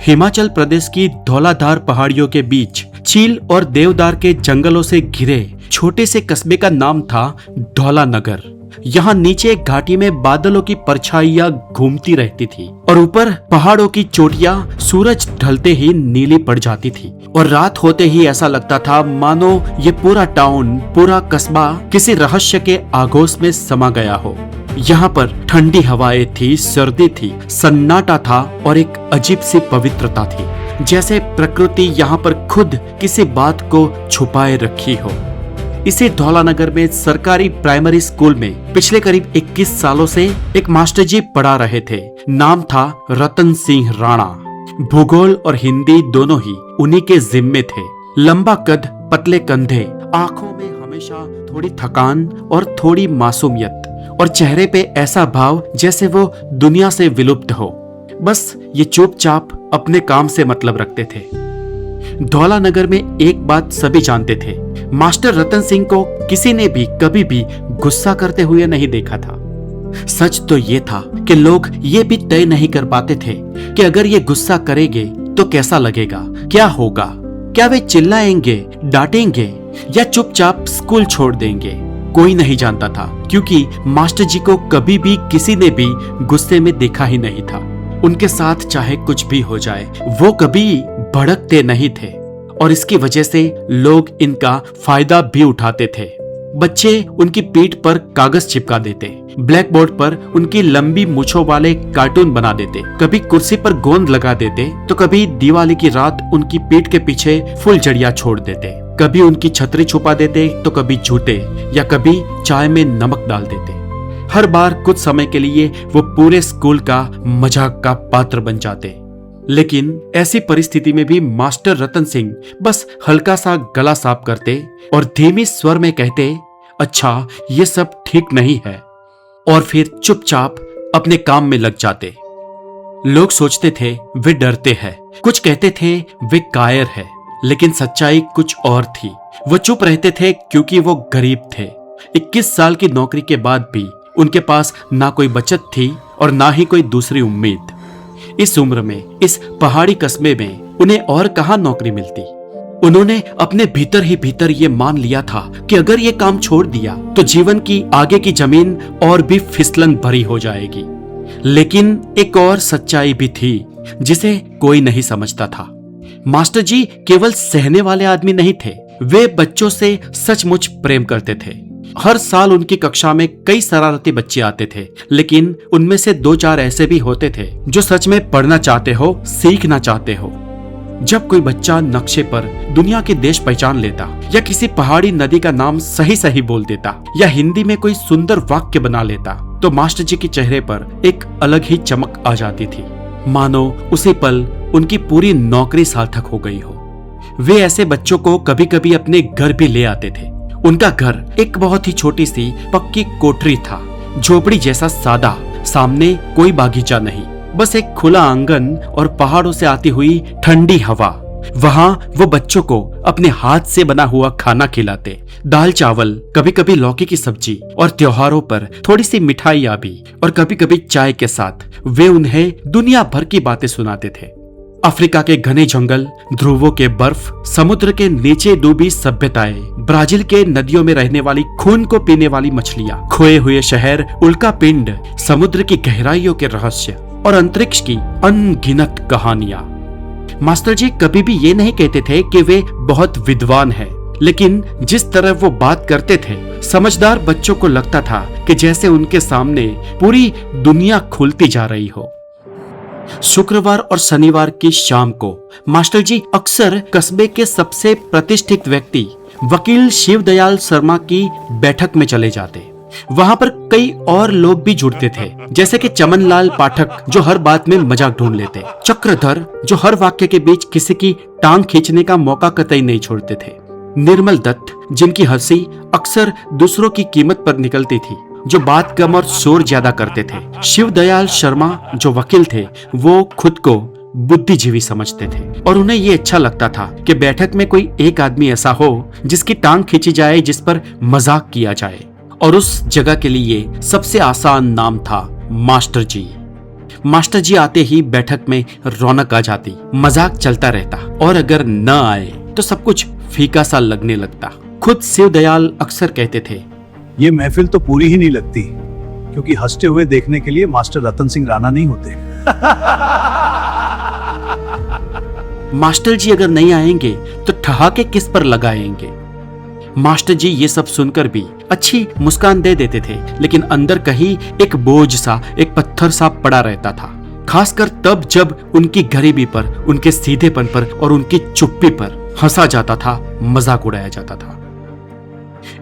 हिमाचल प्रदेश की धौलाधार पहाड़ियों के बीच चील और देवदार के जंगलों से घिरे छोटे से कस्बे का नाम था धौलानगर। यहाँ नीचे एक घाटी में बादलों की परछाइयां घूमती रहती थी और ऊपर पहाड़ों की चोटियां सूरज ढलते ही नीली पड़ जाती थी और रात होते ही ऐसा लगता था मानो ये पूरा टाउन, पूरा कस्बा किसी रहस्य के आगोश में समा गया हो। यहाँ पर ठंडी हवाएं थी, सर्दी थी, सन्नाटा था और एक अजीब सी पवित्रता थी, जैसे प्रकृति यहाँ पर खुद किसी बात को छुपाए रखी हो। इसी धौलानगर में सरकारी प्राइमरी स्कूल में पिछले करीब 21 सालों से एक मास्टर जी पढ़ा रहे थे। नाम था रतन सिंह राणा। भूगोल और हिंदी दोनों ही उन्हीं के जिम्मे थे। लंबा कद, पतले कंधे, आंखों में हमेशा थोड़ी थकान और थोड़ी मासूमियत और चेहरे पे ऐसा भाव जैसे वो दुनिया से विलुप्त हो। बस ये चुपचाप अपने काम से मतलब रखते थे। धौलानगर में एक बात सभी जानते थे, मास्टर रतन सिंह को किसी ने भी कभी भी गुस्सा करते हुए नहीं देखा था। सच तो ये था कि लोग ये भी तय नहीं कर पाते थे कि अगर ये गुस्सा करेंगे तो कैसा लगेगा, क्या होगा, क्या वे चिल्लाएंगे, डांटेंगे या चुपचाप स्कूल छोड़ देंगे। कोई नहीं जानता था, क्योंकि मास्टर जी को कभी भी किसी ने भी गुस्से में देखा ही नहीं था। उनके साथ चाहे कुछ भी हो जाए, वो कभी भड़कते नहीं थे और इसकी वजह से लोग इनका फायदा भी उठाते थे। बच्चे उनकी पीठ पर कागज चिपका देते, ब्लैक बोर्ड पर उनकी लंबी मूछों वाले कार्टून बना देते, कभी कुर्सी पर गोंद लगा देते तो कभी दिवाली की रात उनकी पीठ के पीछे फुलझड़ियां छोड़ देते, कभी उनकी छतरी छुपा देते तो कभी जूते या कभी चाय में नमक डाल देते। हर बार कुछ समय के लिए वो पूरे स्कूल का मजाक का पात्र बन जाते। लेकिन ऐसी परिस्थिति में भी मास्टर रतन सिंह बस हल्का सा गला साफ करते और धीमी स्वर में कहते, अच्छा ये सब ठीक नहीं है, और फिर चुपचाप अपने काम में लग जाते। लोग सोचते थे वे डरते हैं, कुछ कहते थे वे कायर है, लेकिन सच्चाई कुछ और थी। वो चुप रहते थे क्योंकि वो गरीब थे। 21 साल की नौकरी के बाद भी उनके पास ना कोई बचत थी और ना ही कोई दूसरी उम्मीद। इस उम्र में, इस पहाड़ी कस्बे में उन्हें और कहां नौकरी मिलती। उन्होंने अपने भीतर ही भीतर ये मान लिया था कि अगर ये काम छोड़ दिया तो जीवन की आगे की जमीन और भी फिसलन भरी हो जाएगी। लेकिन एक और सच्चाई भी थी जिसे कोई नहीं समझता था। मास्टर जी केवल सहने वाले आदमी नहीं थे, वे बच्चों से सचमुच प्रेम करते थे। हर साल उनकी कक्षा में कई शरारती बच्चे आते थे, लेकिन उनमें से 2-4 ऐसे भी होते थे जो सच में पढ़ना चाहते हो, सीखना चाहते हो। जब कोई बच्चा नक्शे पर दुनिया के देश पहचान लेता या किसी पहाड़ी नदी का नाम सही सही बोल देता या हिंदी में कोई सुंदर वाक्य बना लेता, तो मास्टर जी के चेहरे पर एक अलग ही चमक आ जाती थी, मानो उसी पल उनकी पूरी नौकरी सार्थक हो गई हो। वे ऐसे बच्चों को कभी कभी अपने घर भी ले आते थे। उनका घर एक बहुत ही छोटी सी पक्की कोठरी था, झोपड़ी जैसा सादा, सामने कोई बागीचा नहीं, बस एक खुला आंगन और पहाड़ों से आती हुई ठंडी हवा। वहां वो बच्चों को अपने हाथ से बना हुआ खाना खिलाते, दाल चावल, कभी कभी लौकी की सब्जी और त्योहारों पर थोड़ी सी मिठाइयां भी, और कभी कभी चाय के साथ वे उन्हें दुनिया भर की बातें सुनाते थे। अफ्रीका के घने जंगल, ध्रुवों के बर्फ, समुद्र के नीचे डूबी सभ्यताएं, ब्राजील के नदियों में रहने वाली खून को पीने वाली मछलियां, खोए हुए शहर, उल्का पिंड, समुद्र की गहराइयों के रहस्य और अंतरिक्ष की अनगिनत कहानियां। मास्टर जी कभी भी ये नहीं कहते थे कि वे बहुत विद्वान हैं, लेकिन जिस तरह वो बात करते थे, समझदार बच्चों को लगता था कि जैसे उनके सामने पूरी दुनिया खुलती जा रही हो। शुक्रवार और शनिवार की शाम को मास्टर जी अक्सर कस्बे के सबसे प्रतिष्ठित व्यक्ति वकील शिवदयाल शर्मा की बैठक में चले जाते। वहां पर कई और लोग भी जुड़ते थे, जैसे कि चमनलाल पाठक जो हर बात में मजाक ढूंढ लेते, चक्रधर जो हर वाक्य के बीच किसी की टांग खींचने का मौका कतई नहीं छोड़ते थे, निर्मल दत्त जिनकी हंसी अक्सर दूसरों की कीमत पर निकलती थी, जो बात कम और शोर ज्यादा करते थे, शिवदयाल शर्मा जो वकील थे, वो खुद को बुद्धिजीवी समझते थे और उन्हें ये अच्छा लगता था कि बैठक में कोई एक आदमी ऐसा हो जिसकी टांग खींची जाए, जिस पर मजाक किया जाए। और उस जगह के लिए सबसे आसान नाम था मास्टर जी। मास्टर जी आते ही बैठक में रौनक आ जाती, मजाक चलता रहता और अगर न आए तो सब कुछ फीका सा लगने लगता। खुद शिवदयाल अक्सर कहते थे, ये महफिल तो पूरी ही नहीं लगती, क्योंकि हंसते हुए देखने के लिए मास्टर रतन सिंह राणा नहीं होते। मास्टर जी अगर नहीं आएंगे तो ठहाके किस पर लगाएंगे। मास्टर जी ये सब सुनकर भी अच्छी मुस्कान दे देते थे, लेकिन अंदर कहीं एक बोझ सा, एक पत्थर सा पड़ा रहता था, खासकर तब जब उनकी गरीबी पर, उनके सीधेपन पर और उनकी चुप्पी पर हंसा जाता था, मजाक उड़ाया जाता था।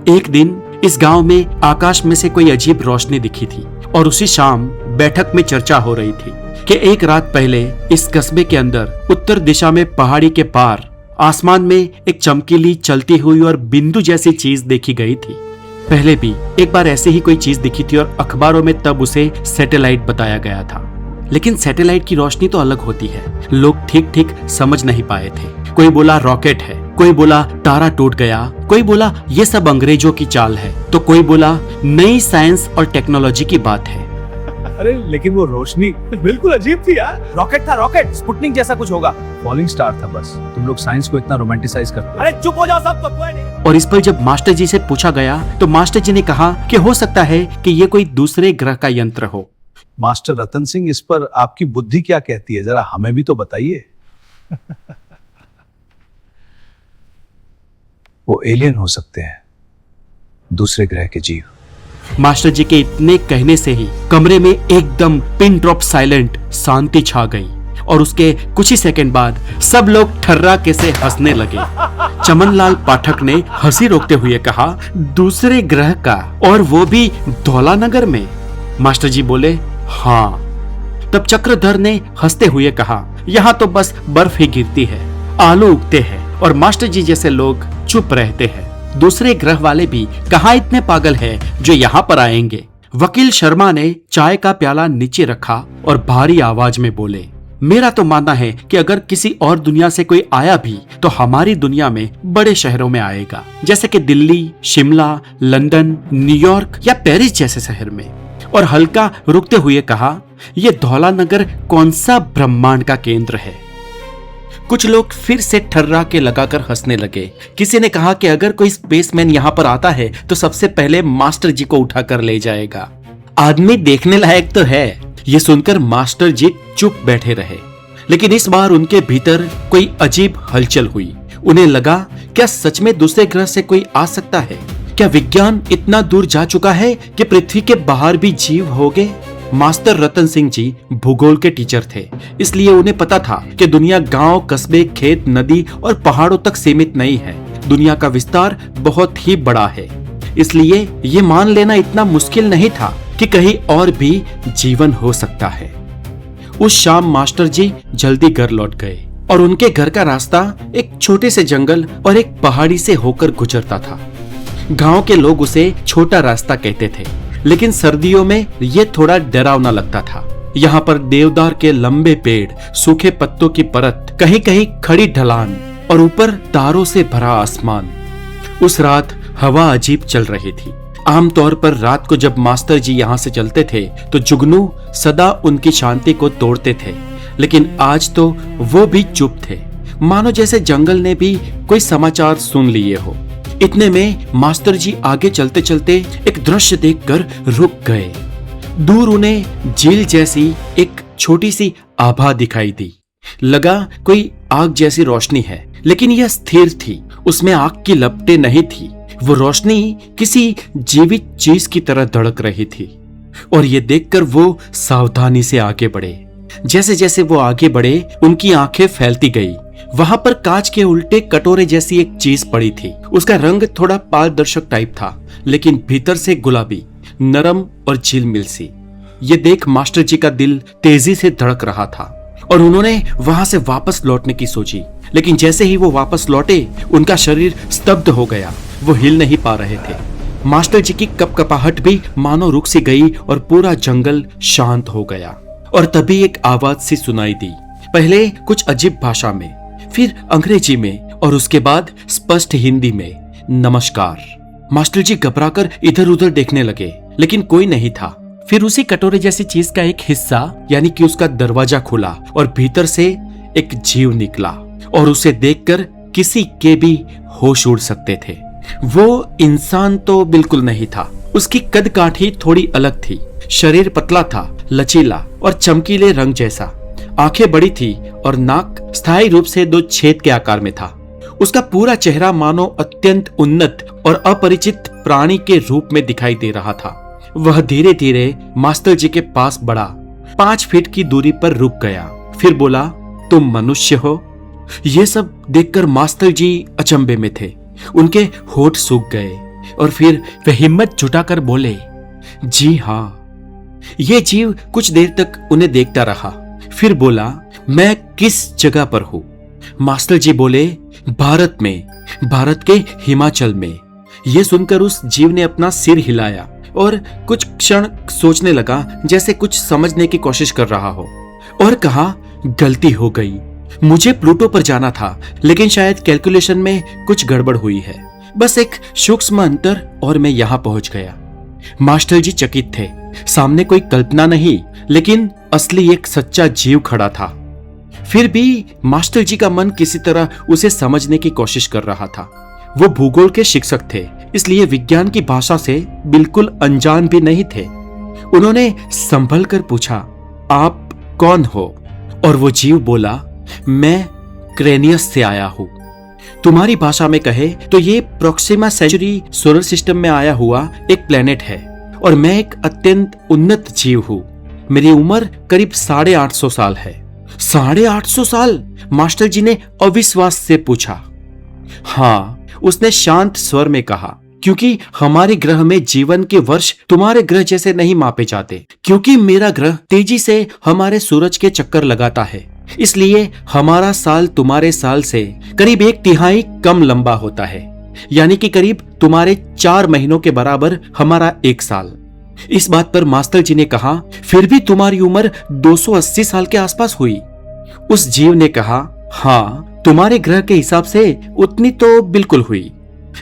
एक दिन इस गांव में आकाश में से कोई अजीब रोशनी दिखी थी और उसी शाम बैठक में चर्चा हो रही थी कि एक रात पहले इस कस्बे के अंदर उत्तर दिशा में पहाड़ी के पार आसमान में एक चमकीली चलती हुई और बिंदु जैसी चीज देखी गई थी। पहले भी एक बार ऐसी ही कोई चीज दिखी थी और अखबारों में तब उसे सैटेलाइट बताया गया था, लेकिन सैटेलाइट की रोशनी तो अलग होती है। लोग ठीक ठीक समझ नहीं पाए थे। कोई बोला रॉकेट है, कोई बोला तारा टूट गया, कोई बोला ये सब अंग्रेजों की चाल है, तो कोई बोला नई साइंस और टेक्नोलॉजी की बात है। अरे लेकिन वो रोशनी बिल्कुल अजीब थी यार। रॉकेट था, रॉकेट, स्पुतनिक जैसा कुछ होगा। फॉलिंग स्टार था बस। तुम लोग साइंस को इतना रोमांटिसाइज करते हो। अरे चुप हो जाओ सब, तो कोई नहीं। और इस पर जब मास्टर जी से पूछा गया तो मास्टर जी ने कहा कि हो सकता है कि ये कोई दूसरे ग्रह का यंत्र हो। मास्टर रतन सिंह, इस पर आपकी बुद्धि क्या कहती है, जरा हमें भी तो बताइए। वो एलियन हो सकते हैं, दूसरे ग्रह के जीव। मास्टर जी के इतने कहने से ही कमरे में एकदम पिन ड्रॉप साइलेंट शांति छा गई और उसके कुछ ही सेकंड बाद सब लोग ठर्राके से हंसने लगे। चमनलाल पाठक ने हंसी रोकते हुए कहा, दूसरे ग्रह का, और वो भी धौलानगर में। मास्टर जी बोले, हाँ। तब चक्रधर ने हंसते हुए कहा, यहाँ तो बस बर्फ ही गिरती है, आलू उगते हैं और मास्टर जी जैसे लोग चुप रहते हैं। दूसरे ग्रह वाले भी कहाँ इतने पागल हैं जो यहाँ पर आएंगे। वकील शर्मा ने चाय का प्याला नीचे रखा और भारी आवाज में बोले, मेरा तो मानना है कि अगर किसी और दुनिया से कोई आया भी तो हमारी दुनिया में बड़े शहरों में आएगा, जैसे कि दिल्ली, शिमला, लंदन, न्यूयॉर्क या पेरिस जैसे शहर में। और हल्का रुकते हुए कहा, यह धौलानगर कौन सा ब्रह्मांड का केंद्र है। कुछ लोग फिर से ठर्रा के लगाकर हंसने लगे। किसी ने कहा कि अगर कोई स्पेसमैन यहाँ पर आता है तो सबसे पहले मास्टर जी को उठाकर ले जाएगा। आदमी देखने लायक तो है। ये सुनकर मास्टर जी चुप बैठे रहे, लेकिन इस बार उनके भीतर कोई अजीब हलचल हुई। उन्हें लगा, क्या सच में दूसरे ग्रह से कोई आ सकता है? क्या विज्ञान इतना दूर जा चुका है कि पृथ्वी के बाहर भी जीव होंगे? मास्टर रतन सिंह जी भूगोल के टीचर थे, इसलिए उन्हें पता था कि दुनिया गांव, कस्बे, खेत, नदी और पहाड़ों तक सीमित नहीं है। दुनिया का विस्तार बहुत ही बड़ा है, इसलिए ये मान लेना इतना मुश्किल नहीं था कि कहीं और भी जीवन हो सकता है। उस शाम मास्टर जी जल्दी घर लौट गए और उनके घर का रास्ता एक छोटे से जंगल और एक पहाड़ी से होकर गुजरता था। गांव के लोग उसे छोटा रास्ता कहते थे, लेकिन सर्दियों में यह थोड़ा डरावना लगता था। यहाँ पर देवदार के लंबे पेड़, सूखे पत्तों की परत, कहीं कहीं खड़ी ढलान और ऊपर तारों से भरा आसमान। उस रात हवा अजीब चल रही थी। आमतौर पर रात को जब मास्टर जी यहाँ से चलते थे तो जुगनू सदा उनकी शांति को तोड़ते थे, लेकिन आज तो वो भी चुप थे, मानो जैसे जंगल ने भी कोई समाचार सुन लिए हो। इतने में मास्टर जी आगे चलते चलते एक दृश्य देखकर रुक गए। दूर उन्हें झील जैसी एक छोटी सी आभा दिखाई दी। लगा कोई आग जैसी रोशनी है, लेकिन यह स्थिर थी, उसमें आग की लपटें नहीं थी। वो रोशनी किसी जीवित चीज की तरह धड़क रही थी और ये देखकर वो सावधानी से आगे बढ़े। जैसे जैसे वो आगे बढ़े उनकी आंखें फैलती गई। वहां पर कांच के उल्टे कटोरे जैसी एक चीज पड़ी थी। उसका रंग थोड़ा पारदर्शक टाइप था, लेकिन भीतर से गुलाबी, नरम और झिलमिल सी। ये देख मास्टर जी का दिल तेजी से धड़क रहा था और उन्होंने वहां से वापस लौटने की सोची, लेकिन जैसे ही वो वापस लौटे उनका शरीर स्तब्ध हो गया। वो हिल नहीं पा रहे थे। मास्टर जी की कपकपाहट भी मानो रुक सी गई और पूरा जंगल शांत हो गया। और तभी एक आवाज सी सुनाई दी, पहले कुछ अजीब भाषा में, फिर अंग्रेजी में और उसके बाद स्पष्ट हिंदी में, नमस्कार। मास्टर जी घबराकर इधर उधर देखने लगे, लेकिन कोई नहीं था। फिर उसी कटोरे जैसी चीज का एक हिस्सा यानी कि उसका दरवाजा खुला और भीतर से एक जीव निकला और उसे देखकर किसी के भी होश उड़ सकते थे। वो इंसान तो बिल्कुल नहीं था। उसकी कद काठी थोड़ी अलग थी, शरीर पतला था, लचीला और चमकीले रंग जैसा। आंखें बड़ी थी और नाक स्थायी रूप से 2 छेद के आकार में था। उसका पूरा चेहरा मानो अत्यंत उन्नत और अपरिचित प्राणी के रूप में दिखाई दे रहा था। वह धीरे धीरे मास्टर जी के पास बढ़ा, 5 फीट की दूरी पर रुक गया, फिर बोला, तुम मनुष्य हो? ये सब देखकर मास्टर जी अचंभे में थे। उनके होठ सूख गए और फिर वे हिम्मत जुटाकर बोले, जी हाँ। ये जीव कुछ देर तक उन्हें देखता रहा, फिर बोला, मैं किस जगह पर हूं? मास्टर जी बोले, भारत में, भारत के हिमाचल में। यह सुनकर उस जीव ने अपना सिर हिलाया और कुछ क्षण सोचने लगा, जैसे कुछ समझने की कोशिश कर रहा हो, और कहा, गलती हो गई। मुझे प्लूटो पर जाना था, लेकिन शायद कैलकुलेशन में कुछ गड़बड़ हुई है। बस एक सूक्ष्म अंतर और मैं यहां पहुंच गया। मास्टर जी चकित थे। सामने कोई कल्पना नहीं, लेकिन असली एक सच्चा जीव खड़ा था। फिर भी मास्टर जी का मन किसी तरह उसे समझने की कोशिश कर रहा था। वो भूगोल के शिक्षक थे, इसलिए विज्ञान की भाषा से बिल्कुल अनजान भी नहीं थे। उन्होंने संभल कर पूछा, आप कौन हो? और वो जीव बोला, मैं क्रेनियस से आया हूं। तुम्हारी भाषा में कहे तो ये प्रोक्सिमा सेंचुरी सोलर सिस्टम में आया हुआ एक प्लेनेट है और मैं एक अत्यंत उन्नत जीव हूं। मेरी उम्र करीब 850 साल है। 850 साल? मास्टर जी ने अविश्वास से पूछा। हाँ, उसने शांत स्वर में कहा, क्योंकि हमारे ग्रह में जीवन के वर्ष तुम्हारे ग्रह जैसे नहीं मापे जाते, क्योंकि मेरा ग्रह तेजी से हमारे सूरज के चक्कर लगाता है, इसलिए हमारा साल तुम्हारे साल से करीब 1/3 कम लंबा होता है, यानी कि करीब तुम्हारे 4 महीनों के बराबर हमारा 1 साल। इस बात पर मास्टर जी ने कहा, फिर भी तुम्हारी उम्र 280 साल के आसपास हुई। उस जीव ने कहा, हाँ, तुम्हारे ग्रह के हिसाब से उतनी तो बिल्कुल हुई।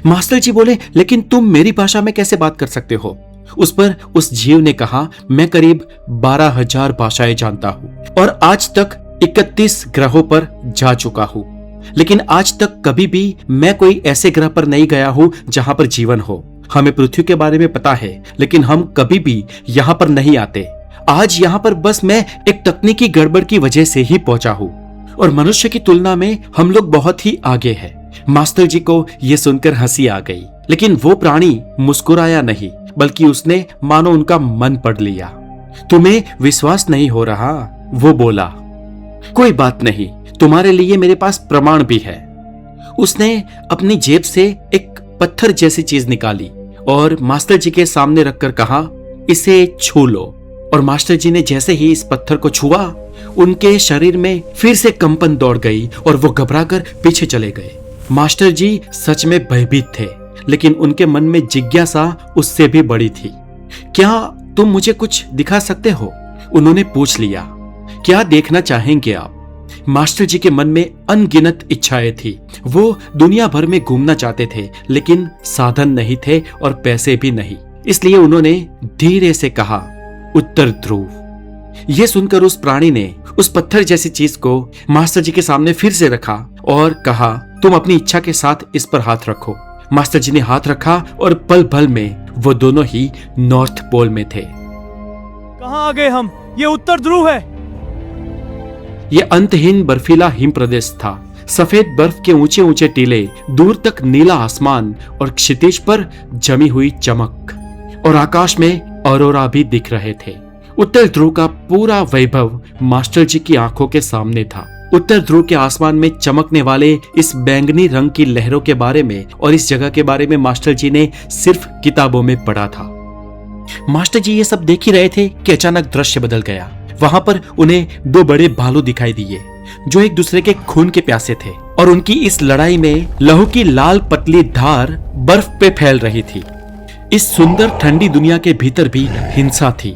मास्टर जी बोले, लेकिन तुम मेरी भाषा में कैसे बात कर सकते हो? उस पर उस जीव ने कहा, मैं करीब 12,000 भाषाएं जानता हूँ और आज तक 31 ग्रहों पर जा चुका हूँ, लेकिन आज तक कभी भी मैं कोई ऐसे ग्रह पर नहीं गया हूँ जहां पर जीवन हो। हमें पृथ्वी के बारे में पता है, लेकिन हम कभी भी यहाँ पर नहीं आते। आज यहाँ पर बस मैं एक तकनीकी गड़बड़ की वजह से ही पहुंचा हूँ और मनुष्य की तुलना में हम लोग बहुत ही आगे हैं। मास्टर जी को यह सुनकर हंसी आ गई, लेकिन वो प्राणी मुस्कुराया नहीं, बल्कि उसने मानो उनका मन पढ़ लिया। तुम्हें विश्वास नहीं हो रहा? वो बोला, कोई बात नहीं, तुम्हारे लिए मेरे पास प्रमाण भी है। उसने अपनी जेब से एक पत्थर जैसी चीज निकाली और मास्टर जी के सामने रखकर कहा, इसे छू लो। और मास्टर जी ने जैसे ही इस पत्थर को छुआ, उनके शरीर में फिर से कंपन दौड़ गई और वो घबराकर पीछे चले गए। मास्टर जी सच में भयभीत थे, लेकिन उनके मन में जिज्ञासा उससे भी बड़ी थी। क्या तुम मुझे कुछ दिखा सकते हो? उन्होंने पूछ लिया। क्या देखना चाहेंगे आप? मास्टर जी के मन में अनगिनत इच्छाएं थी। वो दुनिया भर में घूमना चाहते थे, लेकिन साधन नहीं थे और पैसे भी नहीं। इसलिए उन्होंने धीरे से कहा, उत्तर ध्रुव। यह सुनकर उस प्राणी ने उस पत्थर जैसी चीज को मास्टर जी के सामने फिर से रखा और कहा, तुम अपनी इच्छा के साथ इस पर हाथ रखो। मास्टर जी ने हाथ रखा और पल भर में वो दोनों ही नॉर्थ पोल में थे। कहाँ आ गए हम? ये उत्तर ध्रुव है। यह अंतहीन बर्फीला हिम प्रदेश था। सफेद बर्फ के ऊंचे ऊंचे टीले, दूर तक नीला आसमान और क्षितिज पर जमी हुई चमक, और आकाश में ऑरोरा भी दिख रहे थे। उत्तर ध्रुव का पूरा वैभव मास्टर जी की आंखों के सामने था। उत्तर ध्रुव के आसमान में चमकने वाले इस बैंगनी रंग की लहरों के बारे में और इस जगह के बारे में मास्टर जी ने सिर्फ किताबों में पढ़ा था। मास्टर जी ये सब देख ही रहे थे कि अचानक दृश्य बदल गया। वहां पर उन्हें 2 बड़े भालू दिखाई दिए जो एक दूसरे के खून के प्यासे थे, और उनकी इस लड़ाई में लहू की लाल पतली धार बर्फ पे फैल रही थी। इस सुंदर ठंडी दुनिया के भीतर भी हिंसा थी।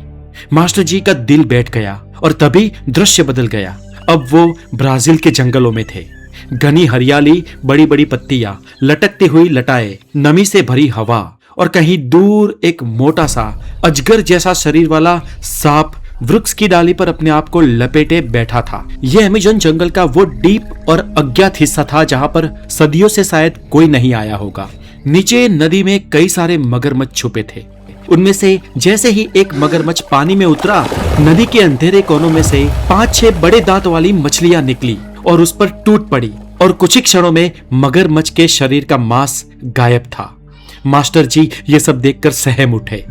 मास्टर जी का दिल बैठ गया और तभी दृश्य बदल गया। अब वो ब्राजील के जंगलों में थे। घनी हरियाली, बड़ी बड़ी पत्तियां, लटकती हुई लटाएं, नमी से भरी हवा और कहीं दूर एक मोटा सा अजगर जैसा शरीर वाला सांप वृक्ष की डाली पर अपने आप को लपेटे बैठा था। यह अमेज़न जंगल का वो डीप और अज्ञात हिस्सा था जहां पर सदियों से शायद कोई नहीं आया होगा। नीचे नदी में कई सारे मगरमच्छ छुपे थे। उनमें से जैसे ही एक मगरमच्छ पानी में उतरा, नदी के अंधेरे कोनों में से 5-6 बड़े दांत वाली मछलियां निकली और उस पर टूट पड़ी और कुछ ही क्षणों में मगरमच्छ के शरीर का मांस गायब था। मास्टर जी ये सब देखकर सहम उठे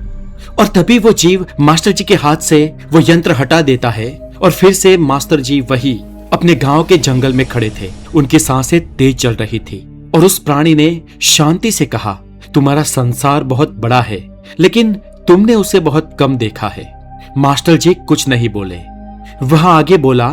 और तभी वो जीव मास्टर जी के हाथ से वो यंत्र हटा देता है और फिर से मास्टर जी वही अपने गांव के जंगल में खड़े थे। उनकी सांसें तेज चल रही थी और उस प्राणी ने शांति से कहा, तुम्हारा संसार बहुत बड़ा है लेकिन तुमने उसे बहुत कम देखा है। मास्टर जी कुछ नहीं बोले। वह आगे बोला,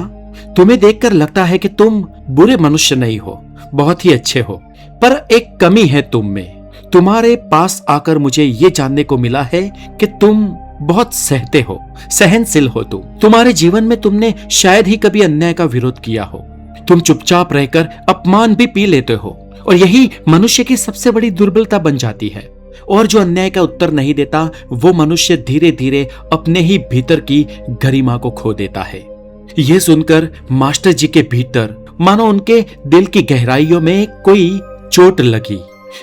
तुम्हें देखकर लगता है कि तुम बुरे मनुष्य नहीं हो, बहुत ही अच्छे हो, पर एक कमी है तुम में। तुम्हारे पास आकर मुझे ये जानने को मिला है कि तुम बहुत सहते हो, सहनशील हो। तुम्हारे जीवन में तुमने शायद ही कभी अन्याय का विरोध किया हो। तुम चुपचाप रहकर अपमान भी पी लेते हो और यही मनुष्य की सबसे बड़ी दुर्बलता बन जाती है। और जो अन्याय का उत्तर नहीं देता वो मनुष्य धीरे धीरे अपने ही भीतर की गरिमा को खो देता है। यह सुनकर मास्टर जी के भीतर मानो उनके दिल की गहराइयों में कोई चोट लगी।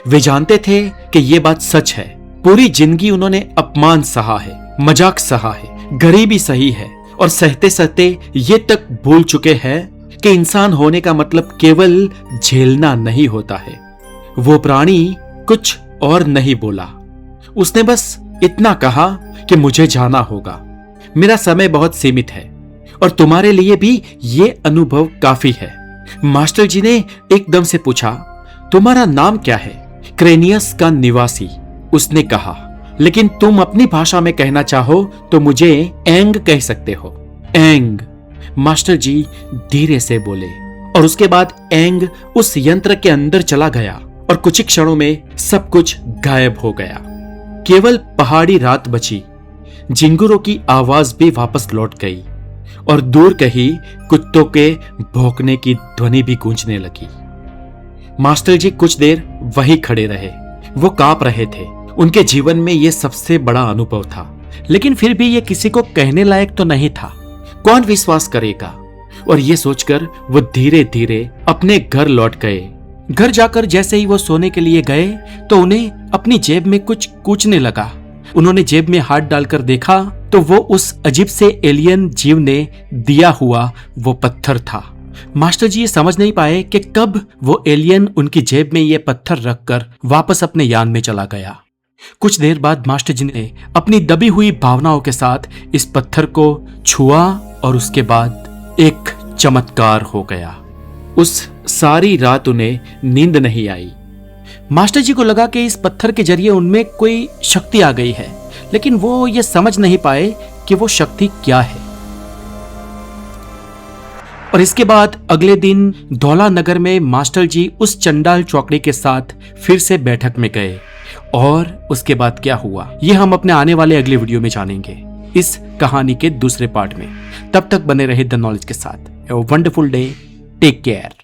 वे जानते थे कि यह बात सच है। पूरी जिंदगी उन्होंने अपमान सहा है, मजाक सहा है, गरीबी सही है और सहते सहते ये तक भूल चुके हैं कि इंसान होने का मतलब केवल झेलना नहीं होता है। वो प्राणी कुछ और नहीं बोला। उसने बस इतना कहा कि मुझे जाना होगा, मेरा समय बहुत सीमित है और तुम्हारे लिए भी ये अनुभव काफी है। मास्टर जी ने एकदम से पूछा, तुम्हारा नाम क्या है? क्रेनियस का निवासी, उसने कहा, लेकिन तुम अपनी भाषा में कहना चाहो तो मुझे एंग कह सकते हो। एंग, मास्टर जी धीरे से बोले और उसके बाद एंग उस यंत्र के अंदर चला गया और कुछ ही क्षणों में सब कुछ गायब हो गया। केवल पहाड़ी रात बची। झिंगुरों की आवाज भी वापस लौट गई और दूर कहीं कुत्तों के भौंकने की ध्वनि भी गूंजने लगी। मास्टर जी कुछ देर वहीं खड़े रहे। वो कांप रहे थे। उनके जीवन में यह सबसे बड़ा अनुभव था, लेकिन फिर भी यह किसी को कहने लायक तो नहीं था। कौन विश्वास करेगा? और ये सोचकर वो धीरे धीरे अपने घर लौट गए। घर जाकर जैसे ही वो सोने के लिए गए तो उन्हें अपनी जेब में कुछ कूचने लगा। उन्होंने जेब में हाथ डालकर देखा तो वो उस अजीब से एलियन जीव ने दिया हुआ वो पत्थर था। मास्टर जी ये समझ नहीं पाए कि कब वो एलियन उनकी जेब में ये पत्थर रखकर वापस अपने यान में चला गया। कुछ देर बाद मास्टर जी ने अपनी दबी हुई भावनाओं के साथ इस पत्थर को छुआ और उसके बाद एक चमत्कार हो गया। उस सारी रात उन्हें नींद नहीं आई। मास्टर जी को लगा कि इस पत्थर के जरिए उनमें कोई शक्ति आ गई है, लेकिन वो ये समझ नहीं पाए कि वो शक्ति क्या है। और इसके बाद अगले दिन धौला नगर में मास्टर जी उस चंडाल चौकड़ी के साथ फिर से बैठक में गए और उसके बाद क्या हुआ ये हम अपने आने वाले अगले वीडियो में जानेंगे, इस कहानी के दूसरे पार्ट में। तब तक बने रहे द नॉलेज के साथ। Wonderful day, take care.